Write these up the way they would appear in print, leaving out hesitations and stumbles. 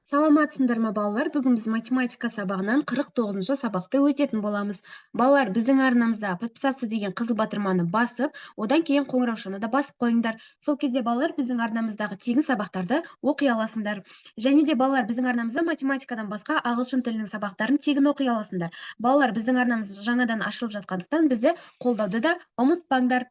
Саламатсыңдар ма балалар? Бүгін біз математика сабағынан 49-шы сабақты өтетін боламыз. Балалар, біздің арнамызда подписаться деген қызыл батырманы басып, одан кейін қоңыраушаны да басып қойыңдар. Сол кезде балалар біздің арнамыздағы тегін сабақтарды оқи аласыңдар. Және де балалар, біздің арнамызда математикадан басқа ағылшын тілінің сабақтарын тегін оқи аласыңдар. Балалар, біздің арнамыз жаңадан ашылып жатқандықтан бізді қолдауды да ұмытпаңдар.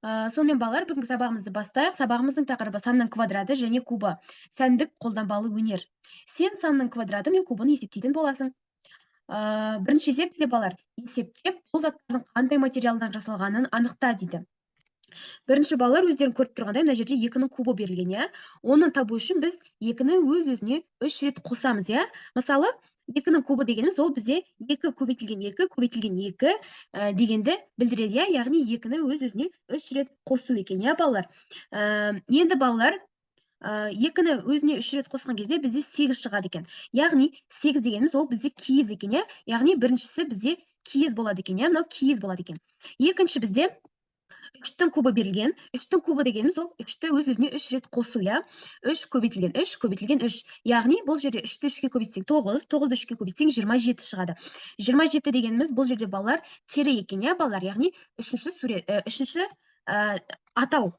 Сонымен балалар, бүгінгі сабағымызды бастайық. Сабағымыздың тақырыбы санның квадраты және кубы. Сәндік қолданбалы өнер. Сен санның квадраты мен кубын есептейтін боласың. Бірінші есеп балалар, есептеп бұл заттардың қандай материалдан жасалғанын анықта дейді. Бірінші балалар өздерің көріп тұрғандай, мына жерде 2-нің кубы берілген, иә. Оны табу үшін біз 2-ні өз-өзіне 3 рет қосамыз, иә. Мысалы, 2-нің кубы дегеніміз ол бізде 2 көбейтілген 2 дегенді білдіреді, иә. Яғни 2-ні өз-өзіне 3 рет қосу екен, иә, балалар. Енді балалар, 2-ні өзіне 3 рет қосқан кезде бізде 8 шығады екен. Яғни 8 дегеніміз ол бізде киіз екен, иә. Яғни біріншісі бізде киіз болады екен, иә. Мынау киіз болады екен. Екінші бізде 3-тің кубы берілген. 3-тің кубы дегеніміз ол 3-ті өз-өзіне 3 рет қосу, иә. 3 көбейтілген 3 көбейтілген 3. Яғни бұл жерде 3-ті 3-ке көбейтсең 9, 9-ды 3-ке көбейтсең 27 шығады. 27 дегеніміз бұл жерде балалар тере екен, иә, балалар. Яғни үшінші атау.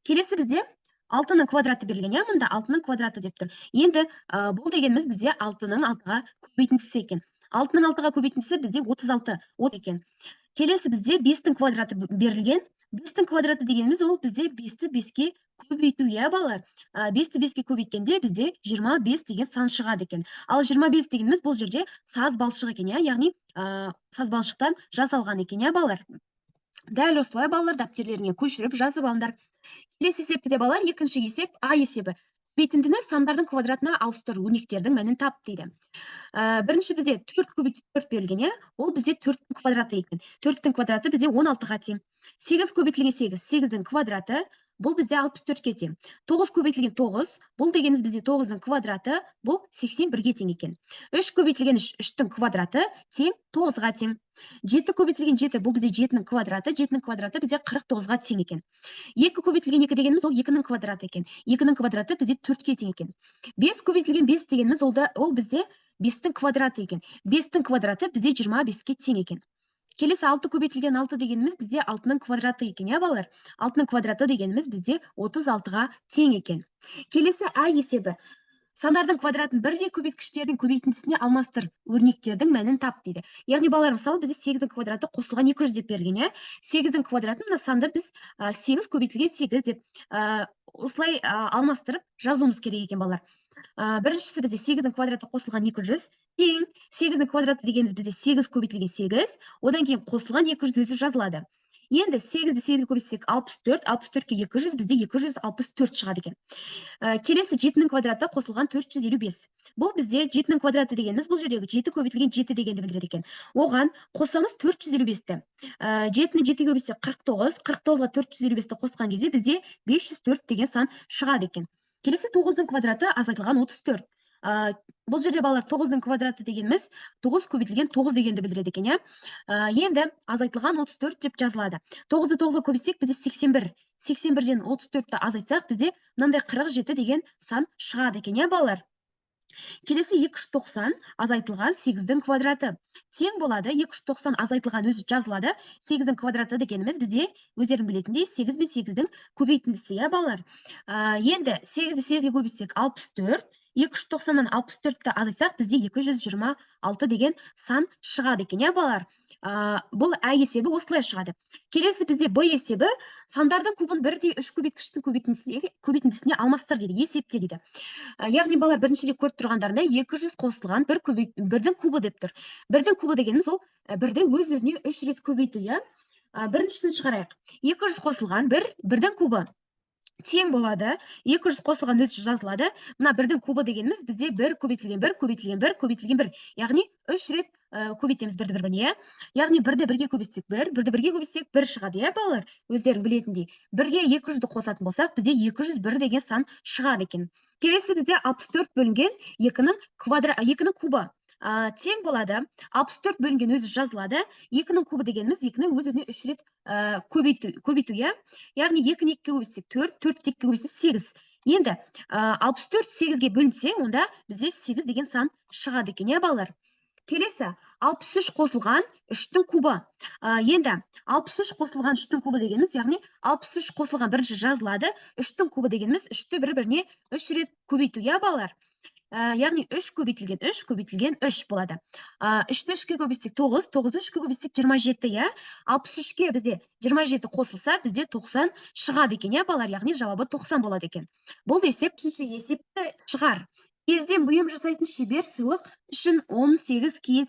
Келесі бізде 6-ның квадраты берілген, иә, мында 6-ның квадраты деп тұр. Енді бұл дегеніміз бізде 6-ның 6-ға көбейтіндісі екен. 6-ның 6-ға көбейтіндісі бізде 36 екен. Келесі бізде 5-тің квадраты берілген. 5-тің квадраты дегеніміз ол бізде 5-ті 5-ке көбейту, иә, балалар. 5-ті 5-ке көбейткенде бізде 25 деген сан шығады екен. Ал 25 дегеніміз бұл жерде саз балшық екен, иә, яғни саз балшықтан жасалған екен, иә, балалар. Дәл осылай балалар дәптерлеріне көшіріп жазып алыңдар. Келесі есеп бізде балалар, екінші есеп А есебі. Көбейтіндіні сандардың квадратына ауыстыр, өрнектердің мәнін тап дейді. Бірінші бізде 4 көбейту 4 берілген, иә? Ол бізде 4-тің квадраты екен. 4-тің квадраты бізде 16-ға тең. 8 көбейтілген 8, 8-дің квадраты бұл бізде 64-ке тең. 9 көбейтілген 9, бұл дегеніміз бізде 9-ның квадраты, бұл 81-ге тең екен. 3 көбейтілген 3-тің квадраты тең 9-ға тең. 7 көбейтілген 7, бұл бізде 7-нің квадраты, 7-нің квадраты бізде 49-ға тең екен. 2 көбейтілген 2 дегеніміз ол 2-нің квадраты екен. 2-нің квадраты бізде 4-ке тең екен. 5 көбейтілген 5 дегеніміз ол бізде 5-тің квадраты екен. 5-тің квадраты бізде 25-ке тең екен. Келесі 6 көбейтілген 6 дегеніміз бізде 6-нің квадраты екен, иә, балалар? 6-ның квадраты дегеніміз бізде 36-ға тең екен. Келесі А есебі. Сандардың квадратын бірдей көбейткіштердің көбейтіндісіне алмастыр, өрнектердің мәнін тап дейді. Яғни балалар, мысалы бізде 8-дің квадраты қосылған 200 деп берілген, иә? 8-дің квадратын мына санды біз 8 көбейтілген 8 деп осылай алмастырып жазуымыз керек екен, балалар. Біріншісі бізде 8-дің квадраты қосылған 200 тең 8-дің квадраты дегеніміз бізде 8 көбейтілген 8, одан кейін қосылған 200 өзі жазылады. Енді 8-ді 8-ге көбейтсек 64, 64-ке 200, бізде 264 шығады екен. Келесі 7-нің квадраты қосылған 455. Бұл бізде 7-нің квадраты дегеніміз бұл жердегі 7 көбейтілген 7 дегенді білдіреді екен. Оған қосамыз 455-ті. 7-ні 7-ге көбейтсек 49, 49-ға 455-ті қосқан кезде бізде 504 деген сан шығады екен. Келесі 9-ның квадраты азайтылған 34. Бұл жерде балалар 9-ның квадраты дегеніміз 9 көбейтілген 9 дегенді білдіреді екен, иә. Енді азайтылған 34 деп жазылады. 9-ды 9-ға көбейтсек бізде 81. 81-ден 34-ті азайтсақ бізде мынандай 47 деген сан шығады екен, иә, балалар. Келесі 290 азайтылған 8-дің квадраты. Тең болады, 290 азайтылған өзі жазылады. 8-дің квадраты дегеніміз бізде өздерің білетіндей 8 мен 8-дің көбейтіндісі, иә, балалар. Енді 8-ді 8-ге көбейтсек 64. 290-нан 64-ті азайтсақ бізде 226 деген сан шығады екен, иә, балалар. Бұл А есебі осылай шығады. Келесі бізде Б есебі. Сандардың кубын бірдей 3 көбейткіштің көбейтіндісіне алмастыр дейді, есепте дейді. Яғни балалар, біріншіде көріп тұрғандарында 200 қосылған 1-дің кубы деп тұр. 1-дің кубы дегеніміз ол 1-ді өз-өзіне 3 рет көбейту, иә. Біріншісін шығарайық. 200 қосылған 1-дің кубы тең болады. 200 қосылған өзі жазылады. Мына 1-дің кубы дегеніміз бізде 1 көбейтілген 1 көбейтілген 1 көбейтілген 1. Яғни 3 рет көбейтеміз 1-ді 1-біріне, иә. Яғни 1-ді 1-ге көбейтсек 1, 1-ді 1-ге көбейтсек 1 шығады, иә, балалар. Өздерің білетіндей. 1-ге 200-ді қосатын болсақ, бізде 201 деген сан шығады екен. Келесі бізде 64 бөлінген 2-нің кубы. Тең болады. 64 бөлінген өзі жазылады. 2-нің кубы дегеніміз 2-ні өз-өзіне 3 рет көбейту, иә. Яғни 2-ні 2-ге көбейтсек 4, 4-ті 2-ге көбейтсек 8. Енді 64 8-ге бөлінсе, онда бізде 8 деген сан шығады екен, балалар. Келесі 63 қосылған 3-тің кубы. Енді 63 қосылған 3-тің кубы дегеніміз, яғни 63 қосылған бірінші жазылады, 3-тің кубы дегеніміз 3-ті бір-біріне 3 рет көбейту, балалар. Яғни 3 көбейтілген 3 көбейтілген 3 болады. 3-ті 3-ке көбейтсек 9, 9-ті 3-ке көбейтсек 27, 63-ке бізде 27 қосылса, бізде 90 шығады екен, балалар, яғни жауабы 90 болады екен. Бұл есеп есепті шығар. Кезден бұйым жасайтын шебер сыйлық үшін 18 киіз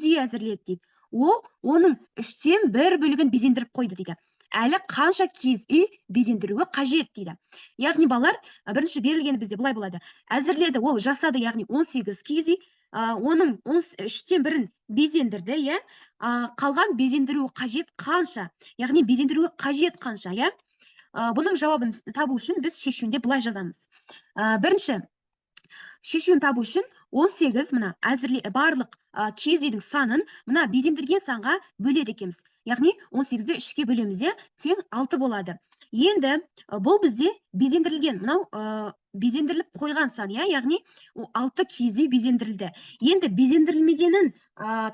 үй әзірледі дейді. Ол оның 3-тен 1 бөлігін безендіріп қойды дейді. Әлі қанша киіз үй безендіруі қажет дейді. Яғни балалар, бірінші берілгені бізде былай болады. Әзірледі, ол жасады, яғни 18 киіз үй, оның 3-тен 1-ін безендірді, қалған безендіруі қажет қанша? Яғни безендіруі қажет қанша, Бұның жауабын табу үшін біз шешуінде былай жазамыз. Бірінші шешуін табу үшін 18 мына барлық киіз үйдің санын мына безендірген санға бөледі екенбіз. Яғни 18-ді 3-ке бөлеміз, тең 6 болады. Енді бұл бізде безендірілген, мынау безендіріліп қойған сан, яғни 6 киіз үй безендірілді. Енді безендірілмегенін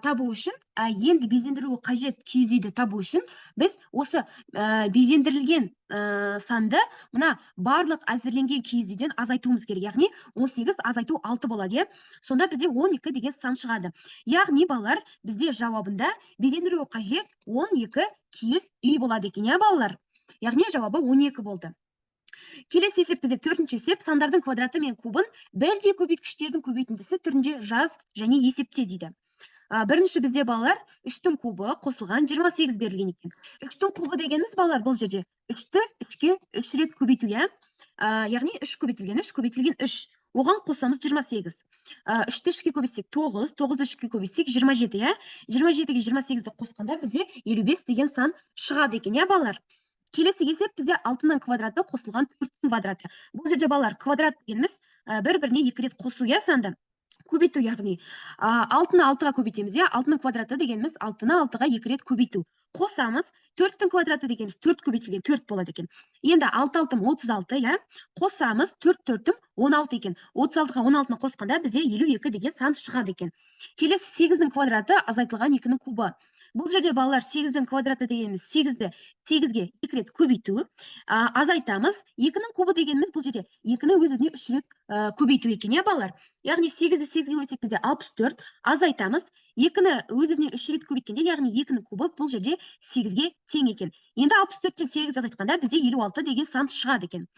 табу үшін, енді безендіруі қажет киіз үйді табу үшін, біз осы безендірілген санды мына барлық әзірленген киіз үйден азайтуымыз керек. Яғни 18 азайту 6 болады. Сонда бізде 12 деген сан шығады. Яғни балалар, бізде жауабында безендіруі қажет 12 киіз үй болады екен, балалар. Яғни жауабы 12 болды. Келесі есеп бізде 4-ші есеп, сандардың квадраты мен кубын бірдей көбейткіштердің көбейтіндісі түрінде жаз және есепте дейді. Бірінші бізде балалар 3-тің кубы қосылған 28 берілген екен. 3-тің кубы дегеніміз балалар бұл жерде 3-ті 3-ке 3 рет көбейту, яғни 3 көбейтілген 3. Оған қосамыз 28. 3-ті 3-ке көбейтсек 9, 9-ды 3-ке көбейтсек 27, 27-ге 28-ді қосқанда бізде 55 деген сан шығады екен, балалар. Келесі есеп бізде 6-ның квадраты қосылған 4-тің квадраты. Бұл жерде балалар квадрат дегеніміз бір-біріне 2 рет қосу, санды көбейту, яғни 6-ны 6-ға көбейтеміз, 6-ның квадраты дегеніміз 6-ны 6-ға 2 рет көбейту. Қосамыз, 4-тің квадраты дегеніміз 4 көбейтілген 4 болады екен. Енді 6-6-ым 36, қосамыз 4-4-ім 16 екен. 36-ға 16-ны қосқанда бізде 52 деген сан шығады екен. Келесі 8-дің квадраты азайтылған 2-нің кубы. Бұл жерде балалар 8-дің квадраты дегеніміз 8-ді 8-ге 2 рет көбейту, азайтамыз. 2-нің кубы дегеніміз бұл жерде 2-ні өз-өзіне 3 рет көбейту екен, балалар. Яғни 8-ді 8-ге көбейтсек бізде 64, азайтамыз. 2-ні өз-өзіне 3 рет көбейткенде, яғни 2-нің кубы бұл жерде 8-ге тең екен. Енді 64-тен 8-ді азайтқанда бізде 56 деген сан шығады екен.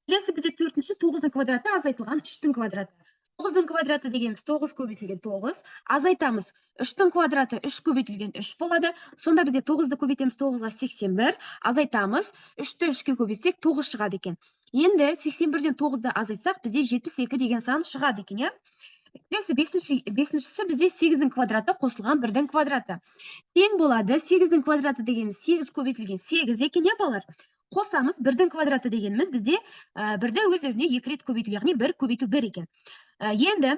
Келесі бізде 4-ші 9-ның квадраты азайтылған 3-тің квадраты. 9-ның квадраты дегеніміз 9 көбейтілген 9, азайтамыз. 3-тің квадраты 3 көбейтілген 3 болады. Сонда бізде 9-ды көбейтеміз 9-ға 81, азайтамыз. 3-ті 3-ке көбейтсек 9 шығады екен. Енді 81-ден 9-ды азайтсақ, бізде 72 деген сан шығады екен, Келесі 5-шісі бізде 8-дің квадраты қосылған 1-дің квадраты. Тең болады. 8-дің квадраты дегеніміз 8 көбейтілген 8 екен, балалар. Қосамыз, 1-дің квадраты дегеніміз бізде 1-ді өз-өзіне 2 рет көбейту, яғни 1 көбейту 1 екен. Енді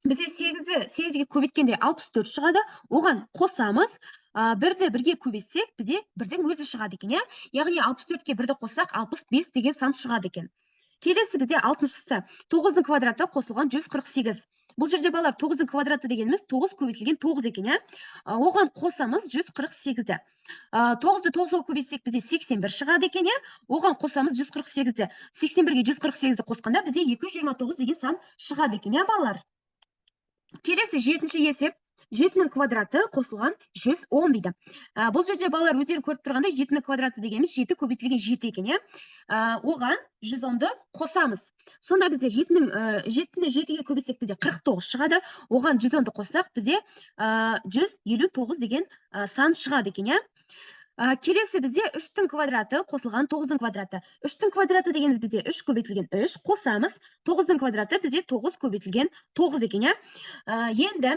бізде 8-ді 8-ге көбейткенде 64 шығады. Оған қосамыз, 1-ді 1-ге көбейтсек, бізде 1-дің өзі шығады екен, яғни 64-ке 1-ді қоссақ 65 деген сан шығады екен. Келесі бізде 6-шысы 9-дің квадраты қосылған 148. Бұл жерде балалар 9-дің квадраты дегеніміз 9 көбейтілген 9 екен, оған қосамыз 148-ді. 9-ды 9-ға көбейтсек бізде 81 шығады екен, оған қосамыз 148-ді. 81-ге 148-ді қосқанда бізде 229 деген сан шығады екен, балалар. Келесі 7-ші есеп, 7-нің квадраты қосылған 110 дейді. Бұл жерде балалар өздері көріп тұрғандай 7-нің квадраты дегеніміз 7 көбейтілген 7 екен, оған 110-ды қосамыз. Сонда бізде 7-ні 7-ге көбейтсек бізде 49 шығады, оған 110-ды қоссақ бізде 159 деген сан шығады екен, Келесі бізде 3-тің квадраты қосылған 9-дың квадраты. 3-тің квадраты дегеніміз бізде 3 көбейтілген 3, қосамыз. 9-дың квадраты бізде 9 көбейтілген 9 екен, Енді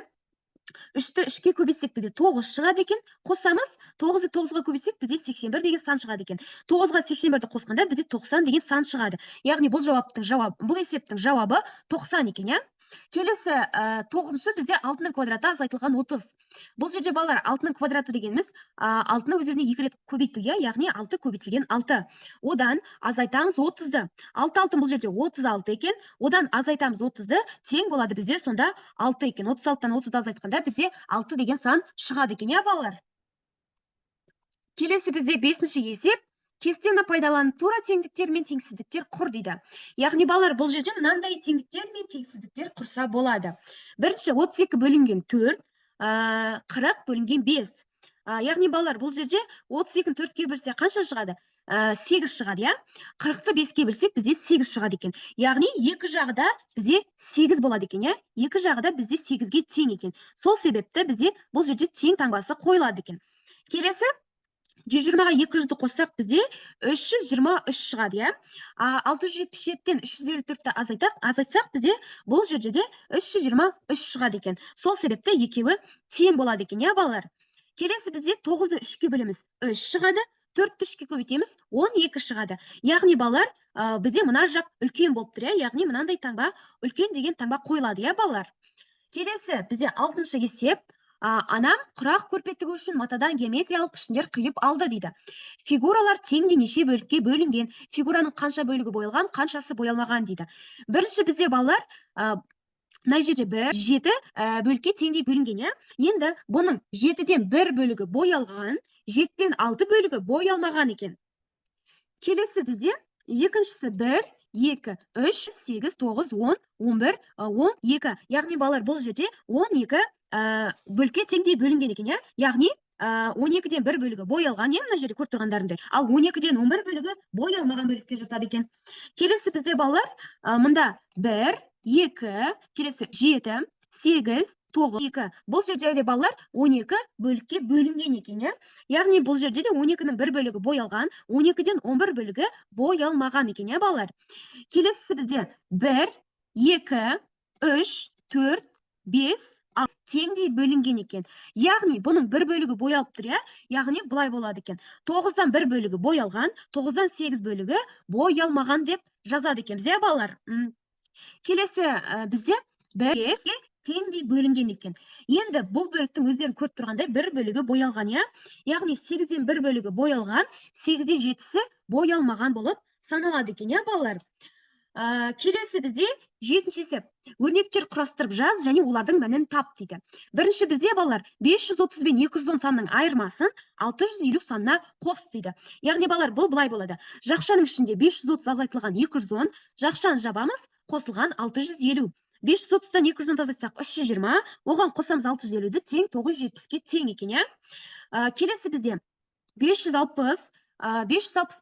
3-ті 3-ке көбейтсек бізде 9 шығады екен, қосамыз. 9-ды 9-ға көбейтсек бізде 81 деген сан шығады екен. 9-ға 81-ді қосқанда бізде 90 деген сан шығады. Яғни бұл есептің жауабы 90 екен, Келесі 9-шы бізде 6-ның квадраты азайтылған 30. Бұл жерде балалар 6-ның квадраты дегеніміз 6-ны өз-өзіне 2 рет көбейтуге, яғни 6 көбейтілген 6. Одан азайтамыз 30-ды. 6 бұл жерде 36 екен. Одан азайтамыз 30-ды, тең болады бізде сонда 6 екен. 36-тан 30-ды азайтқанда бізде 6 деген сан шығады екен, иә балалар? Келесі бізде 5-ші есеп. Кестені пайдаланып тура теңдіктер мен теңсіздіктер құр дейді. Яғни балалар бұл жерде мынандай теңдіктер мен теңсіздіктер құрса болады. Бірінші 32 бөлінген 4, 40 бөлінген 5. Яғни балалар бұл жерде 32-ні 4-ке бөлсе қанша шығады? 8 шығады, я? 40-ты 5-ке бөлсек бізде 8 шығады екен. Яғни екі жағы да бізде 8 болады екен, я? Екі жағы да бізде 8-ге тең екен. Сол себепті бізде бұл жерде тең таңбасы қойылады екен. Келесі 120-ға 200-ді қоссақ бізде 323 шығады, я? 677-тен 354-ті азайтсақ бізде бұл жерде де 323 шығады екен. Сол себепті екеуі тең болады екен, я балалар? Келесі бізде 9-ды 3-ке бөлеміз, 3 шығады, 4-ті 3-ке көбейтеміз, 12 шығады. Яғни балалар, бізде мына жақ үлкен болып тұр, яғни мынандай таңба, үлкен деген таңба қойылады, я балалар? Келесі бізде 6-шы есеп. Анам құрақ көрпеттігі үшін матадан геометриялық пішіндер қиып алды дейді. Фигуралар теңде неше бөлікке бөлінген, фигураның қанша бөлігі боялған, қаншасы боялмаған дейді. Бірінші бізде балалар, мына жерде 7 бөлікке теңдей бөлінген, я? Енді бұның 7-ден 1 бөлігі боялған, 7-ден 6 бөлігі боялмаған екен. Келесі бізде екіншісі 1, 2, 3, 8, 9, 10, 11, 12. Яғни балалар бұл жерде 12 бөлікке теңдей бөлінген екен, я? Яғни 12-ден 1 бөлігі боялған, мына жерде көріп тұрғандарындай. Ал 12-ден 11 бөлігі боялмаған бөлікке жатады екен. Келесі бізде балалар, мұнда 1, 2, келесі 7, 8, 9, 2. Бұл жерде де балалар 12 бөлікке бөлінген екен, я? Яғни бұл жерде де 12-нің 1 бөлігі боялған, 12-ден 11 бөлігі боялмаған екен, я балалар? Келесі бізде 1, 2, 3, 4, 5, теңдей бөлінген екен. Яғни бұның 1 бөлігі боялып тұр, я? Яғни бұлай болады екен. 9-дан 1 бөлігі боялған, 9-дан 8 бөлігі боялмаған деп жазады екен, я балалар? Келесі бізде 5-ге теңдей бөлінген екен. Енді бұл бөліктің өздерін көріп тұрғандай 1 бөлігі боялған, я? Яғни 8-ден 1 бөлігі боялған, 8-ден 7-сі боялмаған болып саналады екен, я балалар? Келесі бізде 7-ші есеп. Өрнектер құрастырып жаз және олардың мәнін тап дейді. Бірінші бізде балалар 530 бен 210 санның айырмасын 650 санына қос дейді. Яғни балалар бұл былай болады. Жақшаның ішінде 530 азайтылған 210, жақшаны жабамыз, қосылған 650. 530-тан 210 азайтсақ 320, оған қосамыз 650-ді тең 970-ке тең екен, я? Келесі бізде 560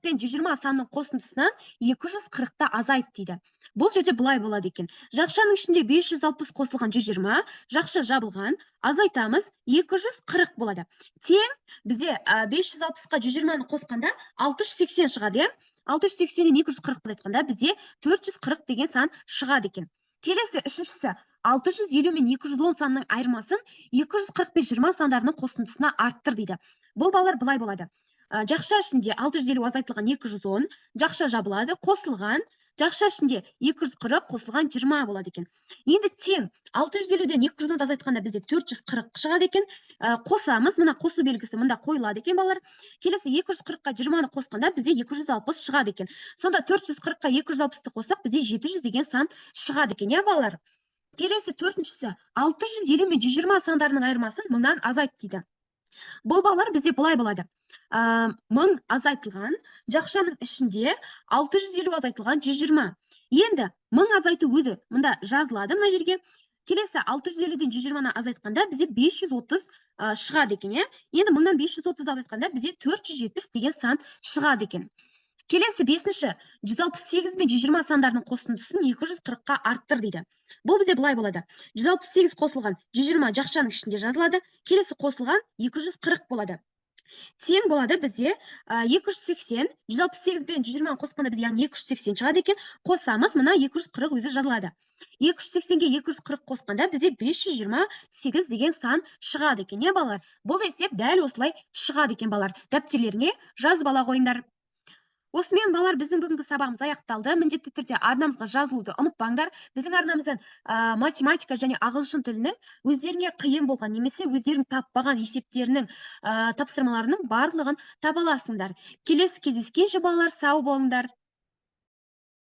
пен 120 санның қосындысынан 240-та азайт дейді. Бұл жерде бұлай болады екен. Жақшаның ішінде 560 қосылған 120, жақша жабылған, азайтамыз 240 болады. Тең бізде 560-қа 120-ны қосқанда 680 шығады, я? 680-ден 240 азайтқанда бізде 440 деген сан шығады екен. Келесі үшіншісі 650 мен 210 санның айырмасын 240 пен 20 сандарының қосындысына арттыр дейді. Бұл балалар бұлай болады. Жақша ішінде 650 азайтылған 210, жақша жабылады, қосылған, жақша ішінде 240 қосылған 20 болады екен. Енді тең 650-ден 210 азайтқанда бізде 440 шығады екен. Қосамыз, мына қосу белгісі мұнда қойылады екен, балалар. Келесі 240-қа 20-ны қосқанда бізде 260 шығады екен. Сонда 440-қа 260-ты қосақ бізде 700 деген сан шығады екен, я балалар? Келесі төртіншісі 650 мен 120 сандарының айырмасын 1000-нан азайт дейді. Бұл балалар бізде бұлай болады. 1000 азайтылған, жақшаның ішінде 650 азайтылған 120. Енді 1000 азайты өзі мұнда жазылады мына жерге. Келесі 650-ден 120-ны азайтқанда бізде 530 шығады екен, я? Енді 1000-нан 530 азайтқанда бізде 470 деген сан шығады екен. Келесі 5-ші 168 мен 120 сандарының қосындысын 240-қа арттыр дейді. Бұл бізде бұлай болады. 168 қосылған 120 жақшаның ішінде жазылады. Келесі қосылған 240 болады. Тең болады бізде 280, 168 бен 120 қосқанда бізде яғни 280 шығады екен. Қосамыз, мына 240 өзі жазылады. 280-ге 240 қосқанда бізде 528 деген сан шығады екен, я балалар? Бұл есеп дәл осылай шығады екен, балалар. Дәптерлеріңе жазып ала қойыңдар. Осымен балалар, біздің бүгінгі сабағымыз аяқталды. Міндетті түрде арнамызға жазылуды ұмытпаңдар. Біздің арнамыздан математика және ағылшын тілінің өздеріңе қиын болған немесе өздерің таппаған есептерінің тапсырмаларының барлығын таба аласыңдар. Келесі кездескенше балалар, сау болыңдар.